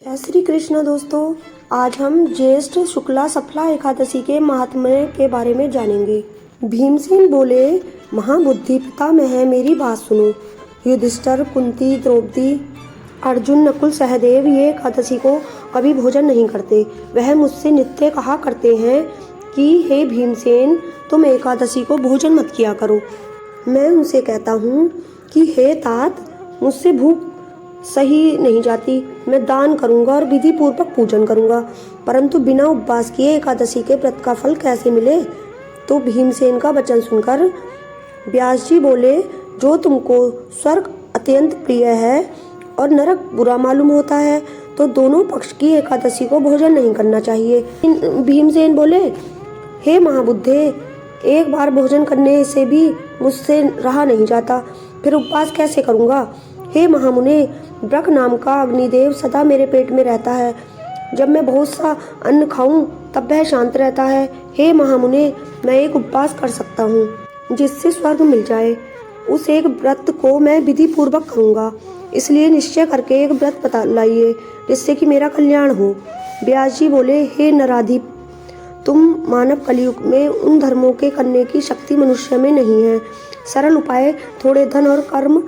जय श्री कृष्ण दोस्तों, आज हम ज्येष्ठ शुक्ला सफला एकादशी के महात्म्य के बारे में जानेंगे। भीमसेन बोले, महाबुद्धि पितामह मेरी बात सुनो। युधिष्ठिर, कुंती, द्रौपदी, अर्जुन, नकुल, सहदेव ये एकादशी को कभी भोजन नहीं करते। वह मुझसे नित्य कहा करते हैं कि हे भीमसेन, तुम एकादशी को भोजन मत किया करो। मैं उनसे कहता हूँ कि हे तात, मुझसे भूख सही नहीं जाती। मैं दान करूंगा और विधि पूर्वक पूजन करूंगा, परंतु बिना उपवास किए एकादशी के व्रत का फल कैसे मिले। तो भीमसेन का वचन सुनकर व्यास जी बोले, जो तुमको स्वर्ग अत्यंत प्रिय है और नरक बुरा मालूम होता है, तो दोनों पक्ष की एकादशी को भोजन नहीं करना चाहिए। भीमसेन बोले, हे महाबुद्धे, एक बार भोजन करने से भी मुझसे रहा नहीं जाता, फिर उपवास कैसे करूंगा। हे महामुने, ब्रक नाम का अग्निदेव सदा मेरे पेट में रहता है। जब मैं बहुत सा अन्न खाऊं तब वह शांत रहता है। हे महामुने, मैं एक उपवास कर सकता हूँ जिससे स्वर्ग मिल जाए। उस एक व्रत को मैं विधि पूर्वक करूँगा, इसलिए निश्चय करके एक व्रत बता लाइए जिससे कि मेरा कल्याण हो। व्यास जी बोले, हे नराधिप, तुम मानव कलयुग में उन धर्मों के करने की शक्ति मनुष्य में नहीं है। सरल उपाय, थोड़े धन और कर्म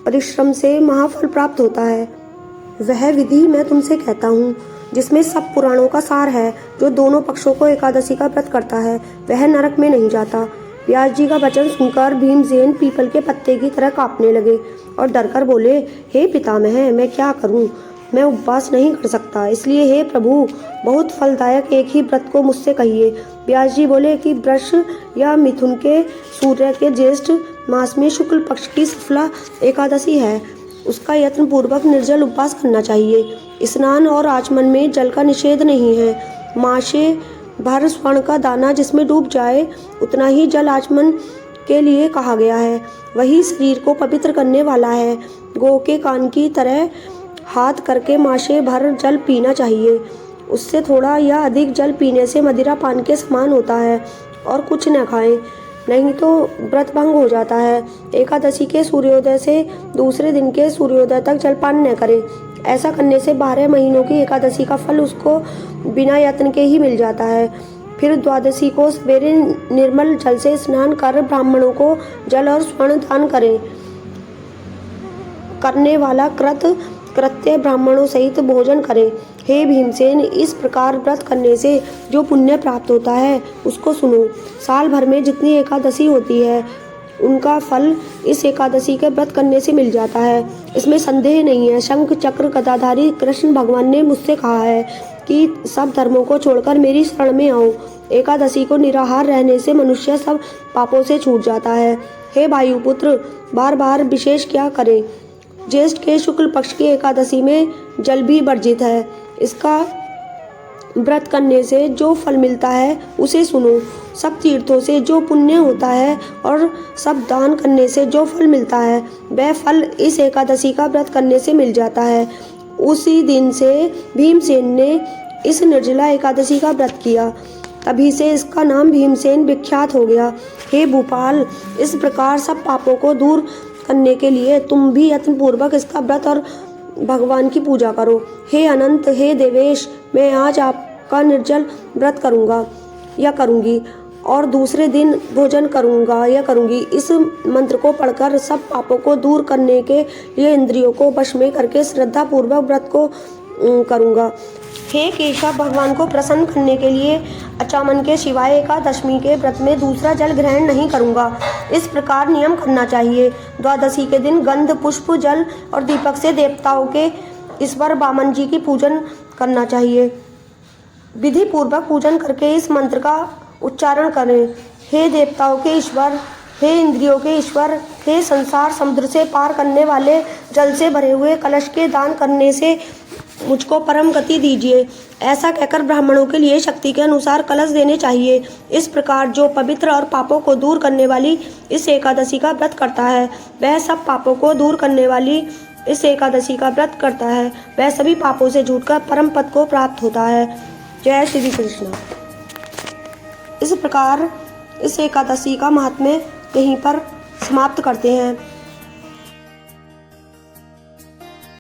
परिश्रम से महाफल प्राप्त होता है। वह विधि मैं तुमसे कहता हूँ जिसमें सब पुराणों का सार है। जो दोनों पक्षों को एकादशी का व्रत करता है वह नरक में नहीं जाता। व्यास जी का वचन सुनकर भीमसेन पीपल के पत्ते की तरह कांपने लगे और डरकर बोले, हे पितामह, मैं क्या करूँ। मैं उपवास नहीं कर सकता, इसलिए हे प्रभु, बहुत फलदायक एक ही व्रत को मुझसे कहिए। व्यास जी बोले कि वृष या मिथुन के सूर्य के ज्येष्ठ मास में शुक्ल पक्ष की सफला एकादशी है। उसका यत्न पूर्वक निर्जल उपवास करना चाहिए। स्नान और आचमन में जल का निषेध नहीं है। मासे भर स्वर्ण का दाना जिसमें डूब जाए उतना ही जल आचमन के लिए कहा गया है। वही शरीर को पवित्र करने वाला है। गौ के कान की तरह हाथ करके मासे भर जल पीना चाहिए। उससे थोड़ा या अधिक जल पीने से मदिरा पान के समान होता है। और कुछ न खाएं, नहीं तो व्रत भंग हो जाता है। एकादशी के सूर्योदय से दूसरे दिन के सूर्योदय तक जलपान न करें। ऐसा करने से 12 महीनों की एकादशी का फल उसको बिना यत्न के ही मिल जाता है। फिर द्वादशी को सवेरे निर्मल जल से स्नान कर ब्राह्मणों को जल और स्वर्ण दान करने वाला कृत्य ब्राह्मणों सहित भोजन करें। हे भीमसेन, इस प्रकार व्रत करने से जो पुण्य प्राप्त होता है उसको सुनो। साल भर में जितनी एकादशी होती है उनका फल इस एकादशी के व्रत करने से मिल जाता है, इसमें संदेह नहीं है। शंख चक्र गदाधारी कृष्ण भगवान ने मुझसे कहा है कि सब धर्मों को छोड़कर मेरी शरण में आओ। एकादशी को निराहार रहने से मनुष्य सब पापों से छूट जाता है। हे वायुपुत्र, बार बार विशेष क्या करें। ज्येष्ठ के शुक्ल पक्ष की एकादशी में जल भी वर्जित है। इसका व्रत करने से जो फल मिलता है उसे सुनो। सब तीर्थों से जो पुण्य होता है और सब दान करने से जो फल मिलता है वह फल इस एकादशी का व्रत करने से मिल जाता है। उसी दिन से भीमसेन ने इस निर्जला एकादशी का व्रत किया, तभी से इसका नाम भीमसेन विख्यात हो गया। हे भूपाल, इस प्रकार सब पापों को दूर करने के लिए तुम भी यत्न पूर्वक इसका व्रत और भगवान की पूजा करो। हे अनंत, हे देवेश, मैं आज आपका निर्जल व्रत करूंगा या करूंगी और दूसरे दिन भोजन करूंगा या करूंगी। इस मंत्र को पढ़कर सब पापों को दूर करने के लिए इंद्रियों को वश में करके श्रद्धा पूर्वक व्रत को करूंगा। हे केशव, भगवान को प्रसन्न करने के लिए अचामन के सिवाय एकादशी के व्रत में दूसरा जल ग्रहण नहीं करूंगा। इस प्रकार नियम करना चाहिए। द्वादशी के दिन गंध, पुष्प, जल और दीपक से देवताओं के ईश्वर वामन जी की पूजन करना चाहिए। विधि पूर्वक पूजन करके इस मंत्र का उच्चारण करें। हे देवताओं के ईश्वर, हे इंद्रियों के ईश्वर, हे संसार समुद्र से पार करने वाले, जल से भरे हुए कलश के दान करने से मुझको परम गति दीजिए। ऐसा कहकर ब्राह्मणों के लिए शक्ति के अनुसार कलश देने चाहिए। इस प्रकार जो पवित्र और पापों को दूर करने वाली इस एकादशी का व्रत करता है वह सब पापों को दूर करने वाली इस एकादशी का व्रत करता है वह सभी पापों से छूटकर परम पद को प्राप्त होता है। जय श्री कृष्ण। इस प्रकार इस एकादशी का महात्म्य यहीं पर समाप्त करते हैं।